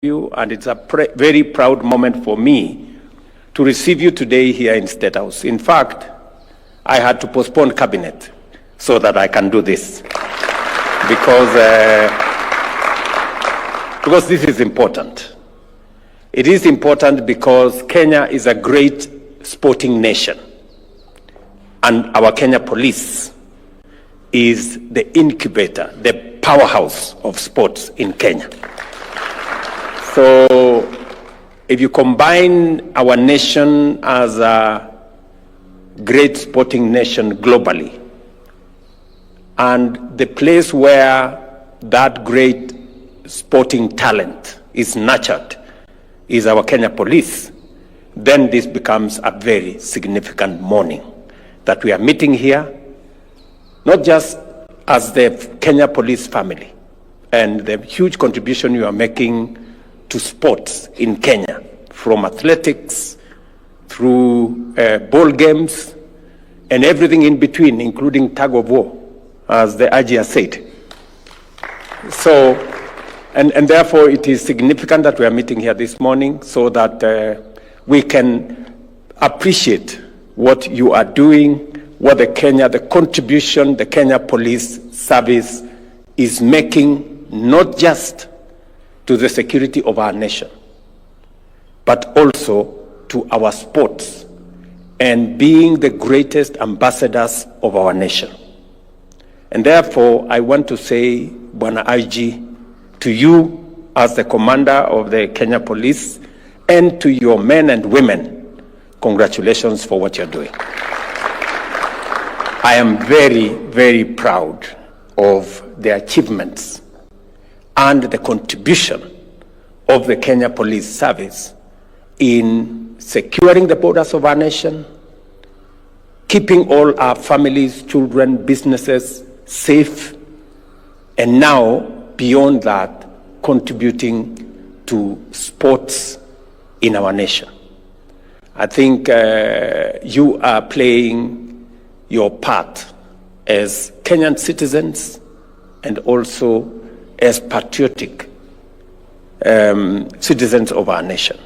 you, and it's a very proud moment for me to receive you today here in State House. In fact, I had to postpone cabinet so that I can do this because this is important. It is important because Kenya is a great sporting nation, and our Kenya Police is the incubator, the powerhouse of sports in Kenya. So if you combine our nation as a great sporting nation globally, and the place where that great sporting talent is nurtured is our Kenya Police, then this becomes a very significant morning that we are meeting here, not just as the Kenya Police family and the huge contribution you are making to sports in Kenya, from athletics through ball games and everything in between, including tug of war, as the IGA said. So, and therefore it is significant that we are meeting here this morning so that we can appreciate what you are doing, what the contribution the Kenya Police Service is making, not just to the security of our nation, but also to our sports and being the greatest ambassadors of our nation. And therefore, I want to say, Bwana IG, to you as the commander of the Kenya Police and to your men and women, congratulations for what you're doing. I am very, very proud of the achievements and the contribution of the Kenya Police Service in securing the borders of our nation, keeping all our families, children, businesses safe, and now, beyond that, contributing to sports in our nation. I think you are playing your part as Kenyan citizens and also as patriotic citizens of our nation.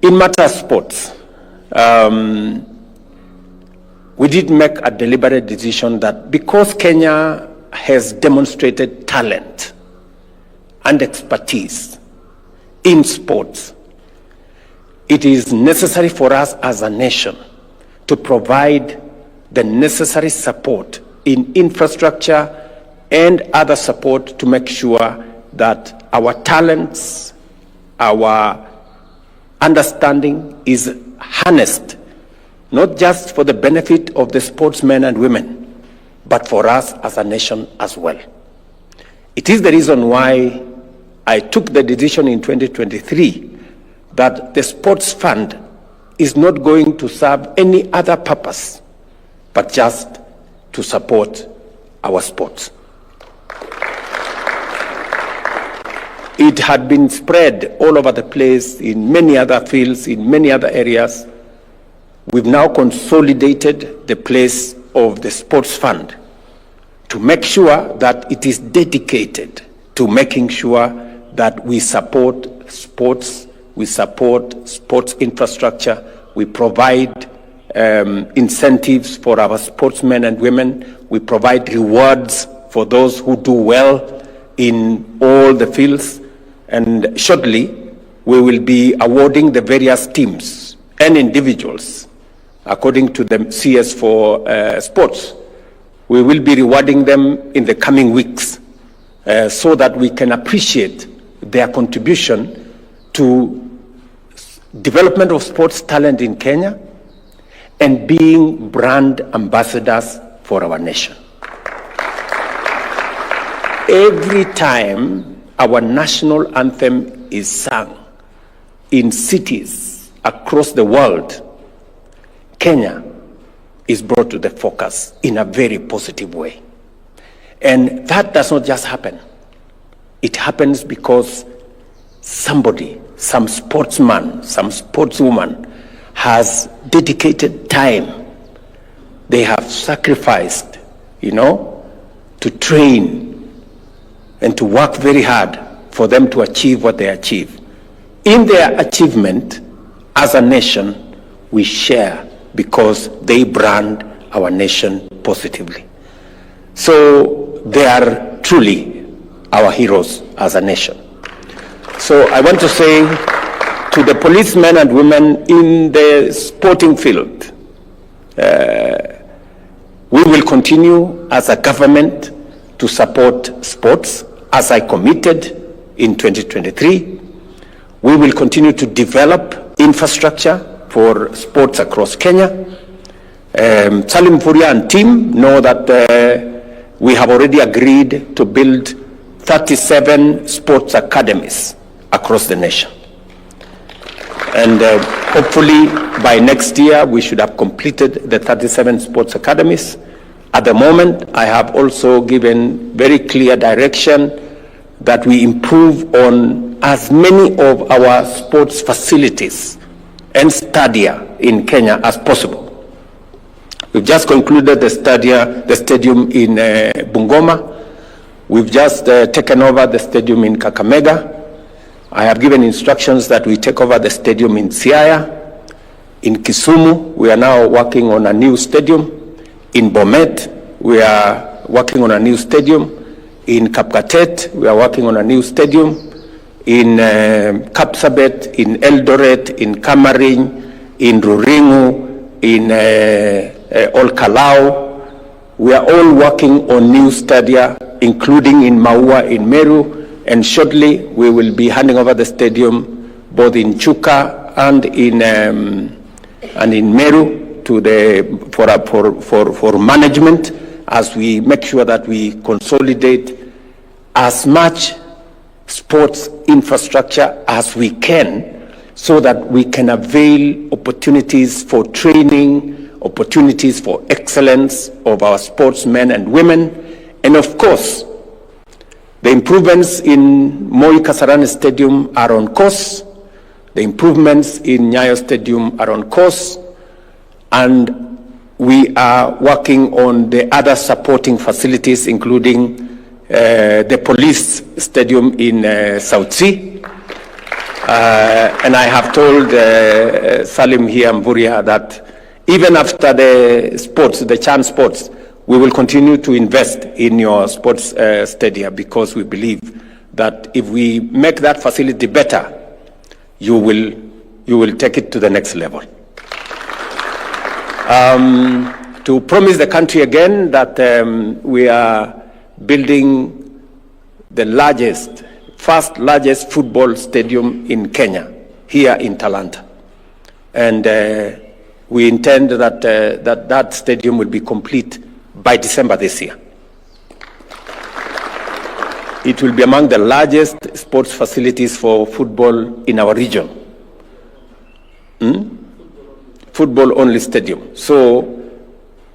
In matter of sports, we did make a deliberate decision that because Kenya has demonstrated talent and expertise in sports, it is necessary for us as a nation to provide the necessary support in infrastructure and other support to make sure that our talents, our understanding is harnessed, not just for the benefit of the sportsmen and women, but for us as a nation as well. It is the reason why I took the decision in 2023 that the sports fund is not going to serve any other purpose, but just to support our sports. It had been spread all over the place in many other fields, in many other areas. We've now consolidated the place of the sports fund to make sure that it is dedicated to making sure that we support sports, we support sports infrastructure, we provide incentives for our sportsmen and women, we provide rewards for those who do well in all the fields, and shortly we will be awarding the various teams and individuals according to the CS for sports. We will be rewarding them in the coming weeks so that we can appreciate their contribution to development of sports talent in Kenya and being brand ambassadors for our nation. Every time our national anthem is sung in cities across the world, Kenya is brought to the focus in a very positive way. And that does not just happen. It happens because somebody, some sportsman, some sportswoman has dedicated time. They have sacrificed, to train and to work very hard for them to achieve what they achieve. In their achievement, as a nation, we share because they brand our nation positively. So they are truly our heroes as a nation. So I want to say to the policemen and women in the sporting field, we will continue as a government to support sports as I committed in 2023. We will continue to develop infrastructure for sports across Kenya. Salim Furia and team know that we have already agreed to build 37 sports academies across the nation. And hopefully by next year, we should have completed the 37 sports academies. At the moment, I have also given very clear direction that we improve on as many of our sports facilities and stadia in Kenya as possible. We've just concluded the stadium in Bungoma. We've just taken over the stadium in Kakamega. I have given instructions that we take over the stadium in Siaya. In Kisumu, we are now working on a new stadium. In Bomet, we are working on a new stadium. In Kapkatet, we are working on a new stadium. In Kapsabet, in Eldoret, in Kamarin, in Ruringu, in Olkalau, we are all working on new stadia, including in Maua, in Meru, and shortly we will be handing over the stadium both in Chuka and in Meru to for management, as we make sure that we consolidate as much sports infrastructure as we can, so that we can avail opportunities for training, opportunities for excellence of our sportsmen and women, and of course, the improvements in Moi Kasarani Stadium are on course. The improvements in Nyayo Stadium are on course, and we are working on the other supporting facilities, including the police stadium in South Sea. And I have told Salim here, Mvuria, that even after the sports, the Chan sports, we will continue to invest in your sports stadium, because we believe that if we make that facility better, you will take it to the next level. To promise the country again that we are building the first largest football stadium in Kenya, here in Talanta. And we intend that that stadium will be complete by December this year. It will be among the largest sports facilities for football in our region. Football-only stadium. So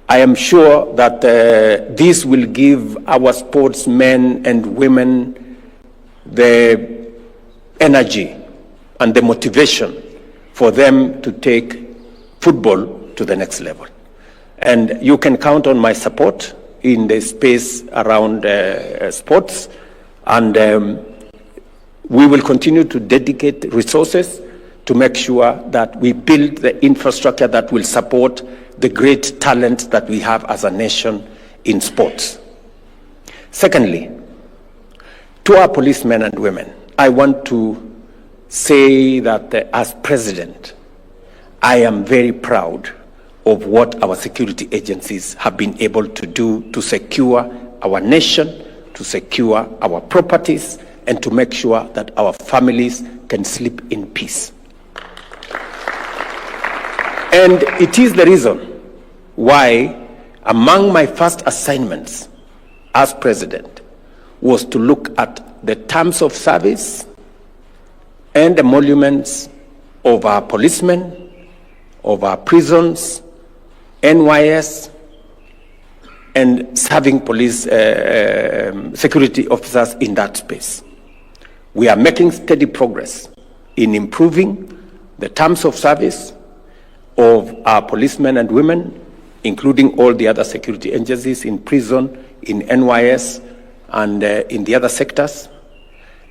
I am sure that this will give our sportsmen and women the energy and the motivation for them to take football to the next level. And you can count on my support in the space around sports, and we will continue to dedicate resources to make sure that we build the infrastructure that will support the great talent that we have as a nation in sports. Secondly, to our policemen and women, I want to say that as president, I am very proud of what our security agencies have been able to do to secure our nation, to secure our properties, and to make sure that our families can sleep in peace. And it is the reason why among my first assignments as president was to look at the terms of service and the emoluments of our policemen, of our prisons, NYS, and serving police security officers in that space. We are making steady progress in improving the terms of service of our policemen and women, including all the other security agencies in prison, in NYS, and in the other sectors.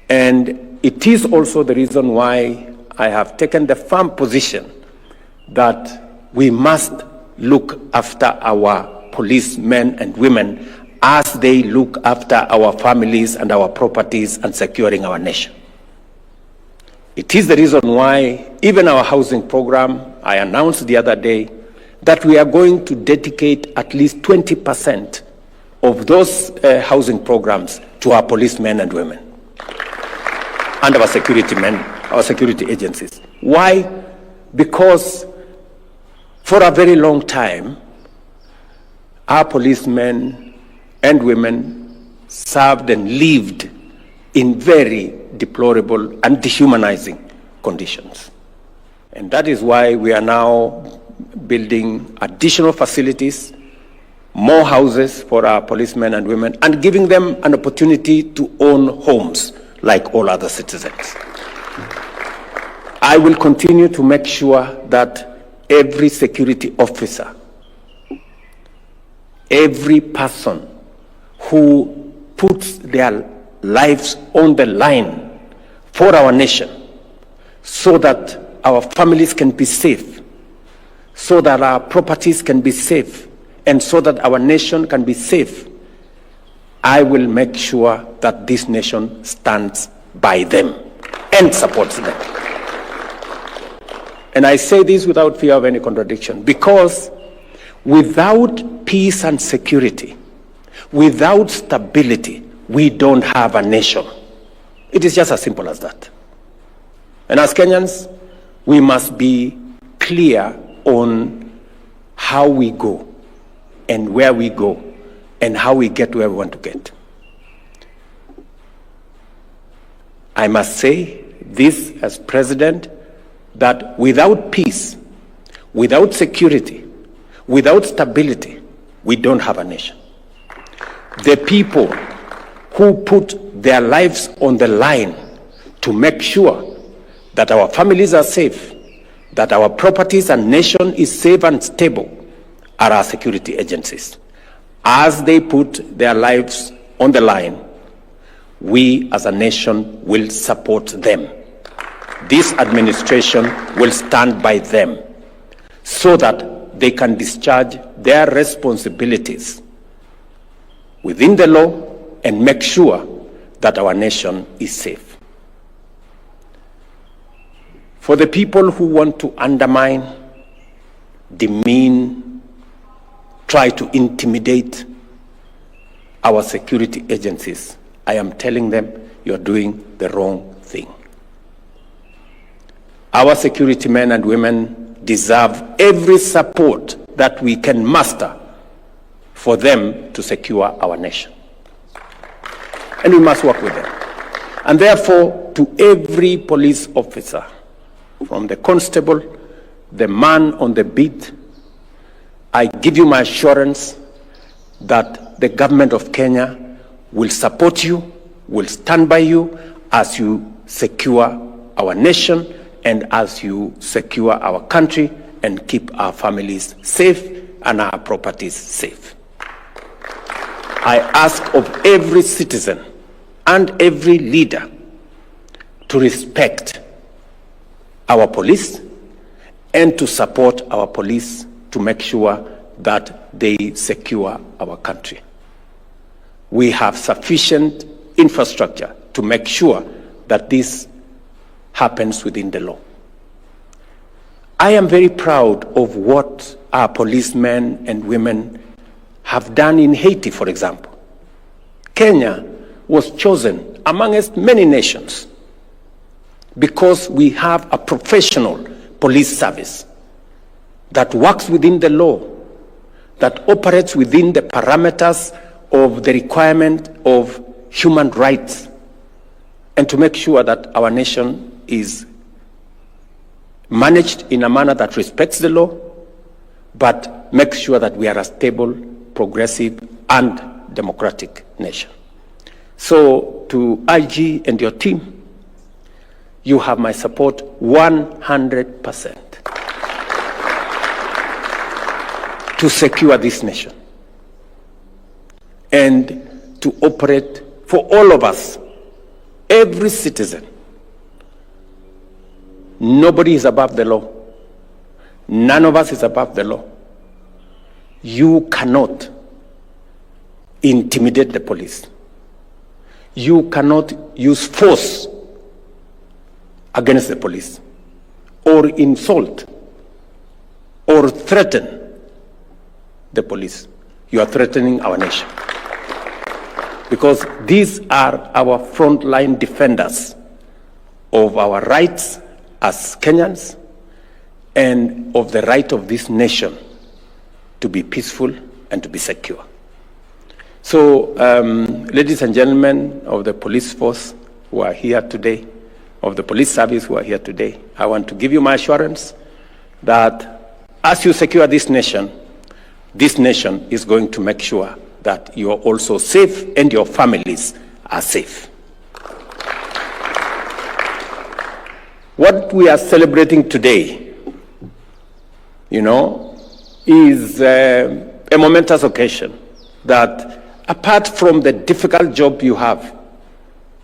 And it is also the reason why I have taken the firm position that we must look after our policemen and women as they look after our families and our properties and securing our nation. It is the reason why even our housing program, I announced the other day that we are going to dedicate at least 20% of those housing programs to our policemen and women and our security men, our security agencies. Why? Because for a very long time, our policemen and women served and lived in very deplorable and dehumanizing conditions. And that is why we are now building additional facilities, more houses for our policemen and women, and giving them an opportunity to own homes like all other citizens. I will continue to make sure that every security officer, every person who puts their lives on the line for our nation so that our families can be safe, so that our properties can be safe, and so that our nation can be safe, I will make sure that this nation stands by them and supports them. And I say this without fear of any contradiction, because without peace and security, without stability, we don't have a nation. It is just as simple as that. And as Kenyans, we must be clear on how we go and where we go and how we get where we want to get. I must say this as president, that without peace, without security, without stability, we don't have a nation. The people who put their lives on the line to make sure that our families are safe, that our properties and nation is safe and stable, are our security agencies. As they put their lives on the line, we as a nation will support them. This administration will stand by them so that they can discharge their responsibilities within the law and make sure that our nation is safe. For the people who want to undermine, demean, try to intimidate our security agencies, I am telling them you're doing the wrong thing. Our security men and women deserve every support that we can muster for them to secure our nation. And we must work with them. And therefore, to every police officer, from the constable, the man on the beat, I give you my assurance that the government of Kenya will support you, will stand by you as you secure our nation and as you secure our country and keep our families safe and our properties safe. I ask of every citizen and every leader to respect our police and to support our police to make sure that they secure our country. We have sufficient infrastructure to make sure that this happens within the law. I am very proud of what our policemen and women have done in Haiti, for example. Kenya was chosen amongst many nations because we have a professional police service that works within the law, that operates within the parameters of the requirement of human rights, and to make sure that our nation is managed in a manner that respects the law, but makes sure that we are a stable, progressive, and democratic nation. So to IG and your team, you have my support 100% to secure this nation and to operate for all of us, every citizen. Nobody is above the law. None of us is above the law. You cannot intimidate the police. You cannot use force against the police, or insult, or threaten the police. You are threatening our nation. Because these are our frontline defenders of our rights as Kenyans and of the right of this nation to be peaceful and to be secure. So, ladies and gentlemen of the police force who are here today, of the police service who are here today, I want to give you my assurance that as you secure this nation is going to make sure that you are also safe and your families are safe. What we are celebrating today, is a momentous occasion that, apart from the difficult job you have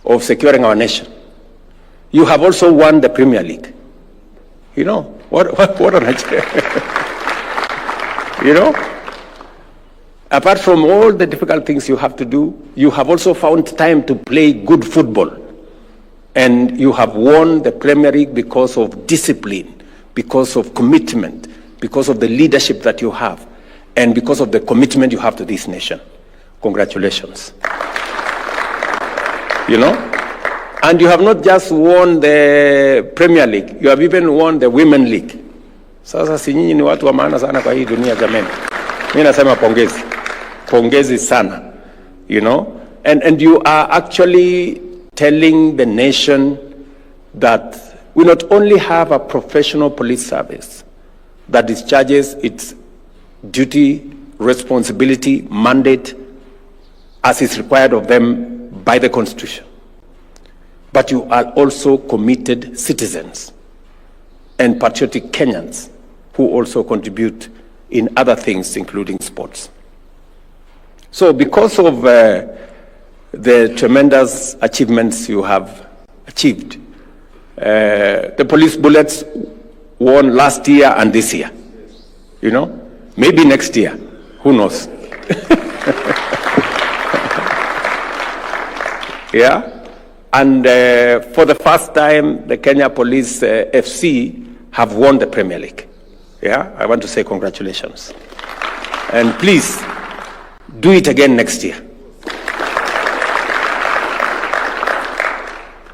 of securing our nation, you have also won the Premier League. What an achievement. Apart from all the difficult things you have to do, you have also found time to play good football. And you have won the Premier League because of discipline, because of commitment, because of the leadership that you have, and because of the commitment you have to this nation. Congratulations. And you have not just won the Premier League, you have even won the Women League. Sasa si nyinyi ni watu wa maana sana kwa hii dunia jamani. Mimi nasema pongezi. Pongezi sana. And you are actually telling the nation that we not only have a professional police service that discharges its duty, responsibility, mandate as is required of them by the Constitution, but you are also committed citizens and patriotic Kenyans who also contribute in other things, including sports. So because of the tremendous achievements you have achieved, the police bullets won last year and this year. Maybe next year, who knows? Yeah. And for the first time, the Kenya Police FC have won the Premier League. Yeah, I want to say congratulations. And please, do it again next year.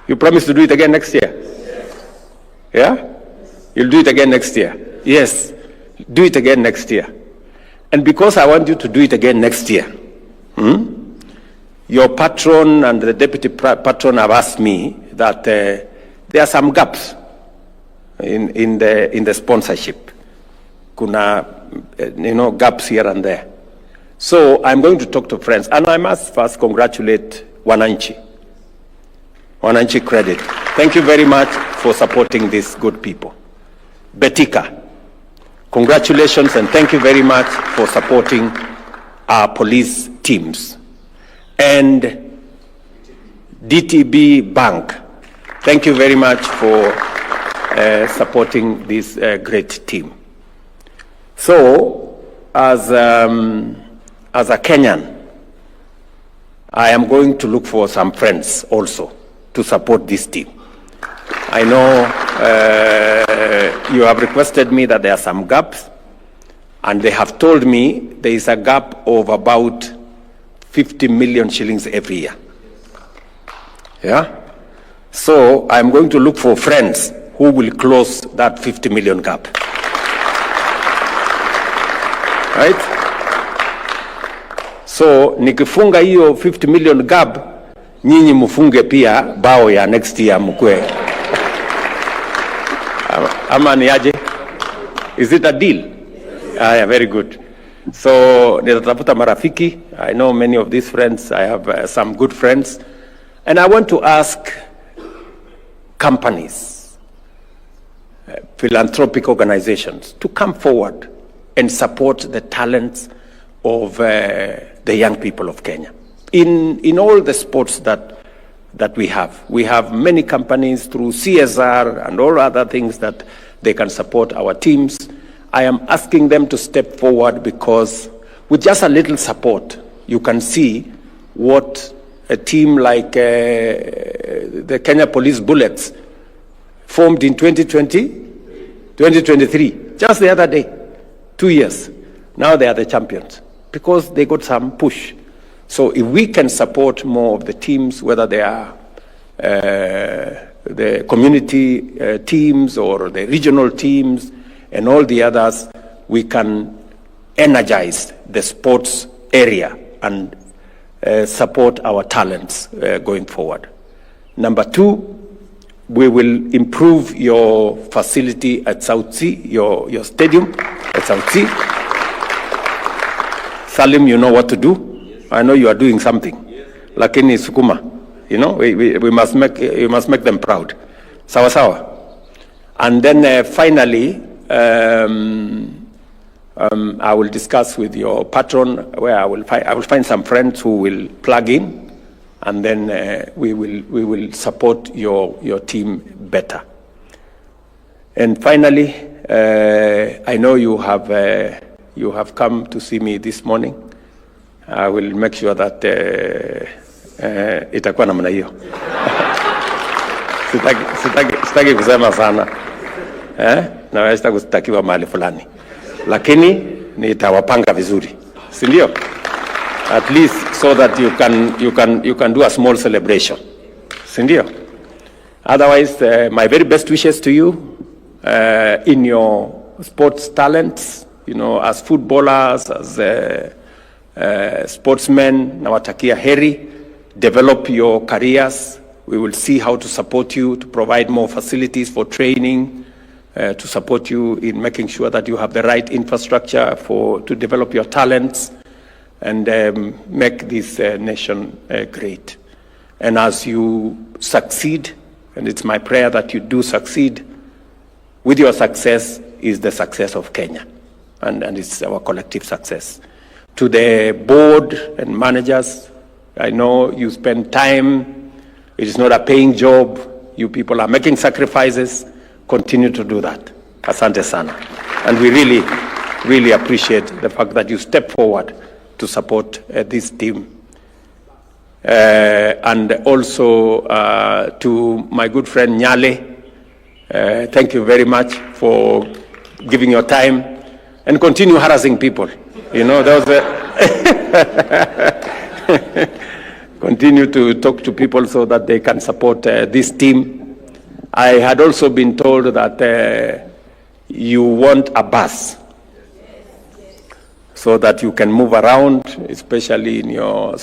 You promise to do it again next year? Yeah? You'll do it again next year? Yes, do it again next year. And because I want you to do it again next year, your patron and the deputy patron have asked me that there are some gaps in the sponsorship. Kuna, gaps here and there. So I'm going to talk to friends, and I must first congratulate Wananchi credit. Thank you very much for supporting these good people. Betika, congratulations and thank you very much for supporting our police teams. And DTB Bank, thank you very much for supporting this great team. So, as a Kenyan, I am going to look for some friends also to support this team. I know you have requested me that there are some gaps, and they have told me there is a gap of about 50 million shillings every year. Yeah? So I'm going to look for friends who will close that 50 million gap. Right? So nikifunga hiyo 50 million gap, nyinyi mufunge pia bao ya next year mkwe. Ama ni aje? Is it a deal? Yeah, very good. So nitatafuta marafiki. I know many of these friends. I have some good friends. And I want to ask companies, philanthropic organizations to come forward and support the talents of the young people of Kenya in all the sports that that we have. We have many companies through CSR and all other things that they can support our teams. I am asking them to step forward because with just a little support, you can see what a team like the Kenya Police Bullets formed in 2023, just the other day, 2 years. Now they are the champions because they got some push. So if we can support more of the teams, whether they are the community teams or the regional teams and all the others, we can energize the sports area and support our talents going forward. Number two, we will improve your facility at South Sea, your stadium at South Sea. Salim, you know what to do. I know you are doing something. Lakini sukuma, you know, we must make them proud. Sawa sawa. And then finally, I will discuss with your patron where I will find some friends who will plug in, and then we will support your team better. And finally, I know you have come to see me this morning. I will make sure that itakuwa namna hiyo. Sitaki kusema sana. Naweza kutakiwa mahali fulani. Lakini nitawapanga vizuri. Si ndio? At least so that you can do a small celebration. Si ndio? Otherwise, my very best wishes to you in your sports talents, you know, as footballers, as sportsmen, nawatakia heri. Develop your careers. We will see how to support you, to provide more facilities for training, to support you in making sure that you have the right infrastructure to develop your talents and make this nation great. And as you succeed, and it's my prayer that you do succeed, with your success is the success of Kenya, and it's our collective success. To the board and managers, I know you spend time. It is not a paying job. You people are making sacrifices. Continue to do that. Asante sana. And we really, really appreciate the fact that you step forward to support this team. And also to my good friend Nyale, thank you very much for giving your time and continue harassing people. You know, continue to talk to people so that they can support this team. I had also been told that you want a bus so that you can move around, especially in your...